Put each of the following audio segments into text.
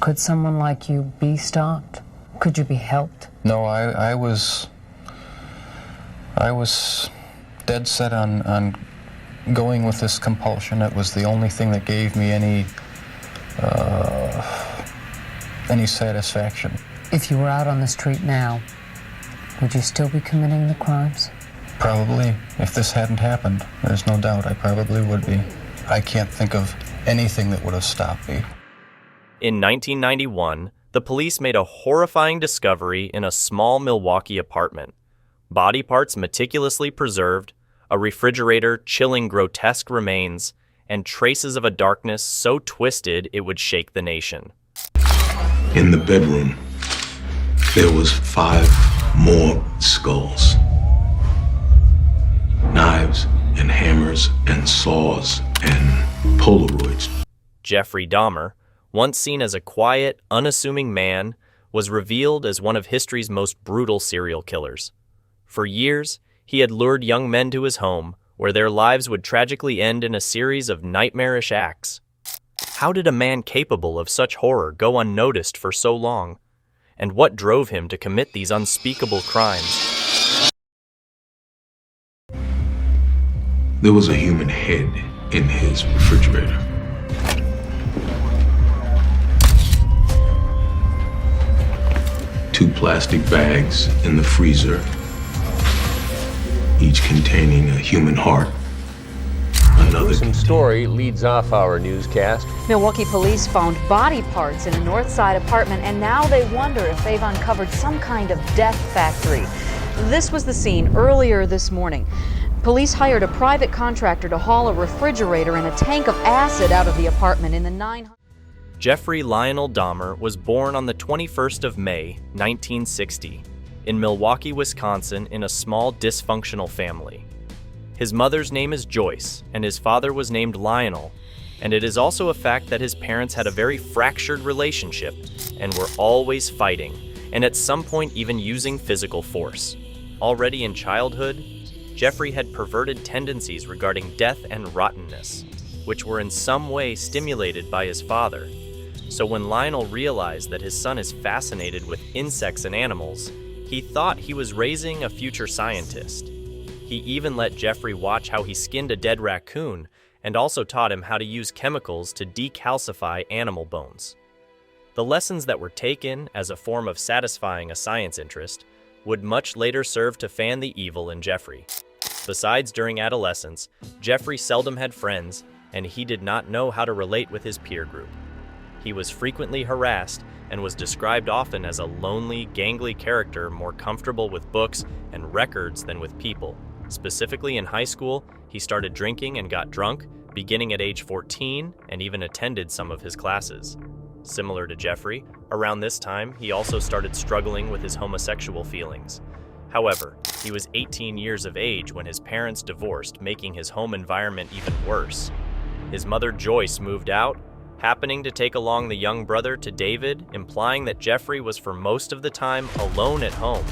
Could someone like you be stopped? Could you be helped? No, I was dead set on going with this compulsion. It was the only thing that gave me any satisfaction. If you were out on the street now, would you still be committing the crimes? Probably. If this hadn't happened, there's no doubt I probably would be. I can't think of anything that would have stopped me. In 1991, the police made a horrifying discovery in a small Milwaukee apartment. Body parts meticulously preserved, a refrigerator chilling grotesque remains, and traces of a darkness so twisted it would shake the nation. In the bedroom, there was 5 more skulls. Knives and hammers and saws and Polaroids. Jeffrey Dahmer, once seen as a quiet, unassuming man, was revealed as one of history's most brutal serial killers. For years, he had lured young men to his home, where their lives would tragically end in a series of nightmarish acts. How did a man capable of such horror go unnoticed for so long? And what drove him to commit these unspeakable crimes? There was a human head in his refrigerator. Two plastic bags in the freezer, each containing a human heart. Another gruesome story leads off our newscast. Milwaukee police found body parts in a north side apartment, and now they wonder if they've uncovered some kind of death factory. This was the scene earlier this morning. Police hired a private contractor to haul a refrigerator and a tank of acid out of the apartment in the 900. Jeffrey Lionel Dahmer was born on the 21st of May, 1960, in Milwaukee, Wisconsin, in a small dysfunctional family. His mother's name is Joyce, and his father was named Lionel, and it is also a fact that his parents had a very fractured relationship and were always fighting, and at some point even using physical force. Already in childhood, Jeffrey had perverted tendencies regarding death and rottenness, which were in some way stimulated by his father. So when Lionel realized that his son is fascinated with insects and animals, he thought he was raising a future scientist. He even let Jeffrey watch how he skinned a dead raccoon and also taught him how to use chemicals to decalcify animal bones. The lessons that were taken as a form of satisfying a science interest would much later serve to fan the evil in Jeffrey. Besides, during adolescence, Jeffrey seldom had friends, and he did not know how to relate with his peer group. He was frequently harassed and was described often as a lonely, gangly character more comfortable with books and records than with people. Specifically in high school, he started drinking and got drunk, beginning at age 14, and even attended some of his classes. Similar to Jeffrey, around this time, he also started struggling with his homosexual feelings. However, he was 18 years of age when his parents divorced, making his home environment even worse. His mother Joyce moved out, happening to take along the young brother to David, implying that Jeffrey was for most of the time alone at home.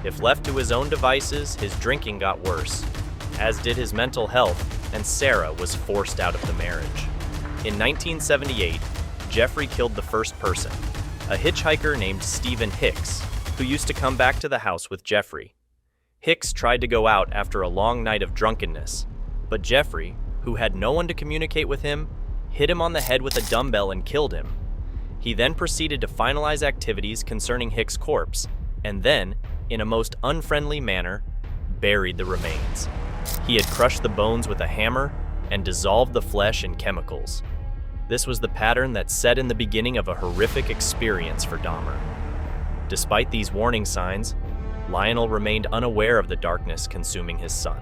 If left to his own devices, his drinking got worse, as did his mental health, and Sarah was forced out of the marriage. In 1978, Jeffrey killed the first person, a hitchhiker named Stephen Hicks, who used to come back to the house with Jeffrey. Hicks tried to go out after a long night of drunkenness, but Jeffrey, who had no one to communicate with him, hit him on the head with a dumbbell and killed him. He then proceeded to finalize activities concerning Hicks' corpse, and then, in a most unfriendly manner, buried the remains. He had crushed the bones with a hammer and dissolved the flesh in chemicals. This was the pattern that set in the beginning of a horrific experience for Dahmer. Despite these warning signs, Lionel remained unaware of the darkness consuming his son.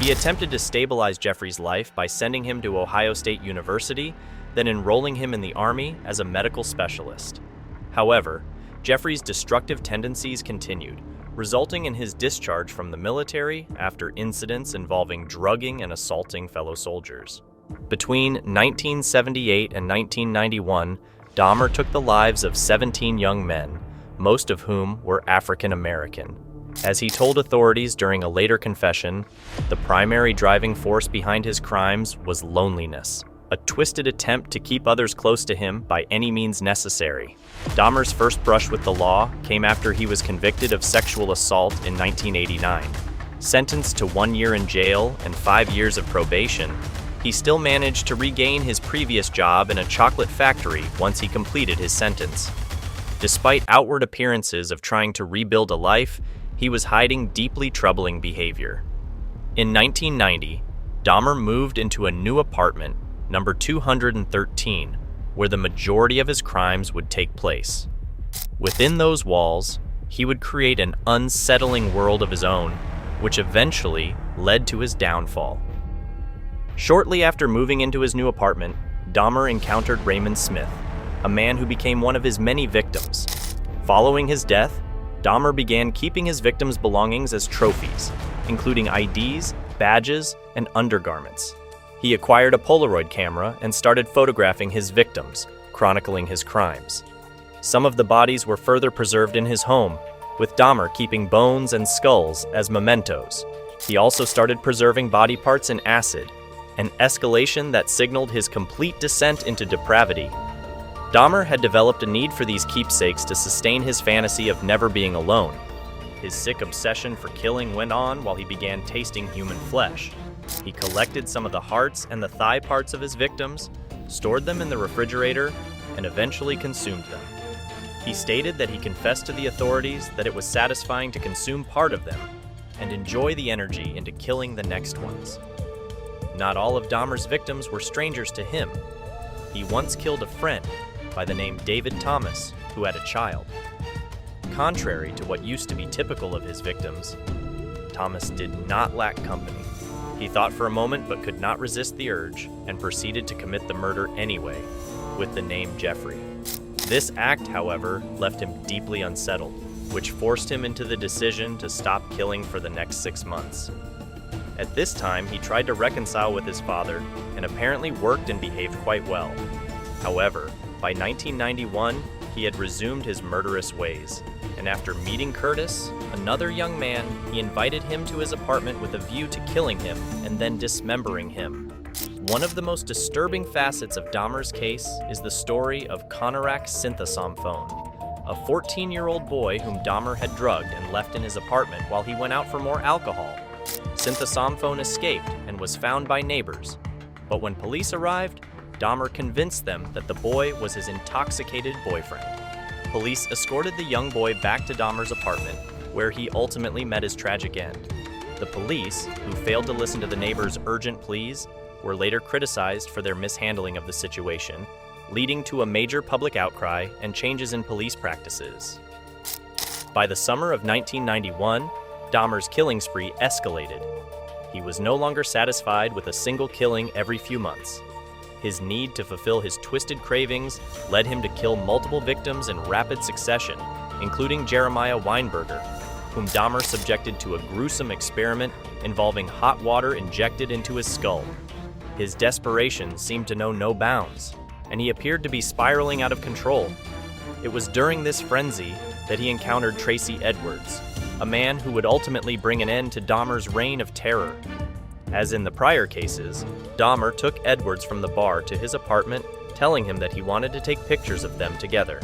He attempted to stabilize Jeffrey's life by sending him to Ohio State University, then enrolling him in the Army as a medical specialist. However, Jeffrey's destructive tendencies continued, resulting in his discharge from the military after incidents involving drugging and assaulting fellow soldiers. Between 1978 and 1991, Dahmer took the lives of 17 young men, most of whom were African American. As he told authorities during a later confession, the primary driving force behind his crimes was loneliness. a twisted attempt to keep others close to him by any means necessary. Dahmer's first brush with the law came after he was convicted of sexual assault in 1989. Sentenced to 1 year in jail and 5 years of probation, he still managed to regain his previous job in a chocolate factory once he completed his sentence. Despite outward appearances of trying to rebuild a life, he was hiding deeply troubling behavior. In 1990, Dahmer moved into a new apartment, number 213, where the majority of his crimes would take place. Within those walls, he would create an unsettling world of his own, which eventually led to his downfall. Shortly after moving into his new apartment, Dahmer encountered Raymond Smith, a man who became one of his many victims. Following his death, Dahmer began keeping his victims' belongings as trophies, including IDs, badges, and undergarments. He acquired a Polaroid camera and started photographing his victims, chronicling his crimes. Some of the bodies were further preserved in his home, with Dahmer keeping bones and skulls as mementos. He also started preserving body parts in acid, an escalation that signaled his complete descent into depravity. Dahmer had developed a need for these keepsakes to sustain his fantasy of never being alone. His sick obsession for killing went on while he began tasting human flesh. He collected some of the hearts and the thigh parts of his victims, stored them in the refrigerator, and eventually consumed them. He stated that he confessed to the authorities that it was satisfying to consume part of them and enjoy the energy into killing the next ones. Not all of Dahmer's victims were strangers to him. He once killed a friend by the name David Thomas, who had a child. Contrary to what used to be typical of his victims, Thomas did not lack company. He thought for a moment but could not resist the urge and proceeded to commit the murder anyway, with the name Jeffrey. This act, however, left him deeply unsettled, which forced him into the decision to stop killing for the next 6 months. At this time, he tried to reconcile with his father and apparently worked and behaved quite well. However, by 1991, he had resumed his murderous ways, and after meeting Curtis, another young man, he invited him to his apartment with a view to killing him and then dismembering him. One of the most disturbing facets of Dahmer's case is the story of Konorak Synthesomphone, a 14-year-old boy whom Dahmer had drugged and left in his apartment while he went out for more alcohol. Synthesomphone escaped and was found by neighbors, but when police arrived, Dahmer convinced them that the boy was his intoxicated boyfriend. Police escorted the young boy back to Dahmer's apartment, where he ultimately met his tragic end. The police, who failed to listen to the neighbors' urgent pleas, were later criticized for their mishandling of the situation, leading to a major public outcry and changes in police practices. By the summer of 1991, Dahmer's killing spree escalated. He was no longer satisfied with a single killing every few months. His need to fulfill his twisted cravings led him to kill multiple victims in rapid succession, including Jeremiah Weinberger, whom Dahmer subjected to a gruesome experiment involving hot water injected into his skull. His desperation seemed to know no bounds, and he appeared to be spiraling out of control. It was during this frenzy that he encountered Tracy Edwards, a man who would ultimately bring an end to Dahmer's reign of terror. As in the prior cases, Dahmer took Edwards from the bar to his apartment, telling him that he wanted to take pictures of them together.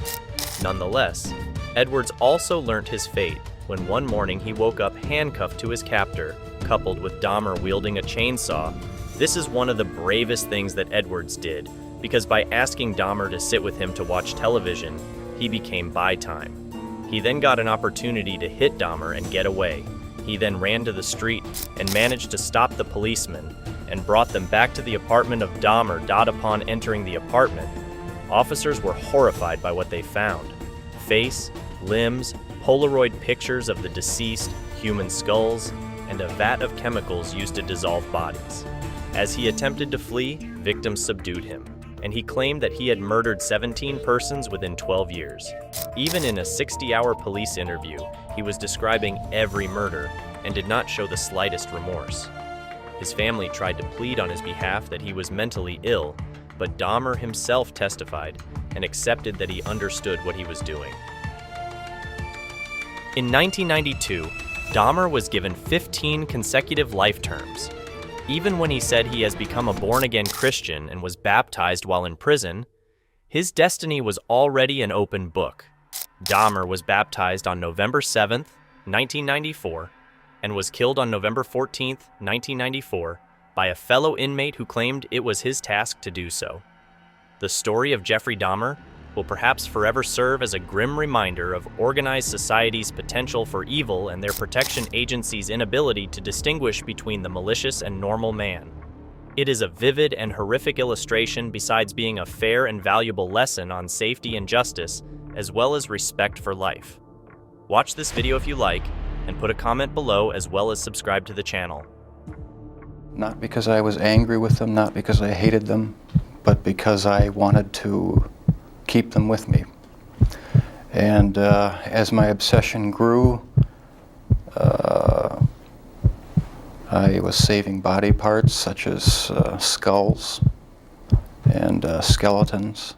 Nonetheless, Edwards also learnt his fate when one morning he woke up handcuffed to his captor, coupled with Dahmer wielding a chainsaw. This is one of the bravest things that Edwards did, because by asking Dahmer to sit with him to watch television, he became buy time. He then got an opportunity to hit Dahmer and get away. He then ran to the street and managed to stop the policeman and brought them back to the apartment of Dahmer. Upon entering the apartment, officers were horrified by what they found. Face, limbs, Polaroid pictures of the deceased, human skulls, and a vat of chemicals used to dissolve bodies. As he attempted to flee, victims subdued him, and he claimed that he had murdered 17 persons within 12 years. Even in a 60-hour police interview, he was describing every murder and did not show the slightest remorse. His family tried to plead on his behalf that he was mentally ill, but Dahmer himself testified and accepted that he understood what he was doing. In 1992, Dahmer was given 15 consecutive life terms. Even when he said he has become a born-again Christian and was baptized while in prison, his destiny was already an open book. Dahmer was baptized on November 7th, 1994, and was killed on November 14th, 1994, by a fellow inmate who claimed it was his task to do so. The story of Jeffrey Dahmer will perhaps forever serve as a grim reminder of organized society's potential for evil and their protection agencies' inability to distinguish between the malicious and normal man. It is a vivid and horrific illustration besides being a fair and valuable lesson on safety and justice, as well as respect for life. Watch this video if you like, and put a comment below as well as subscribe to the channel. Not because I was angry with them, not because I hated them, but because I wanted to keep them with me. And as my obsession grew, I was saving body parts such as skulls and skeletons.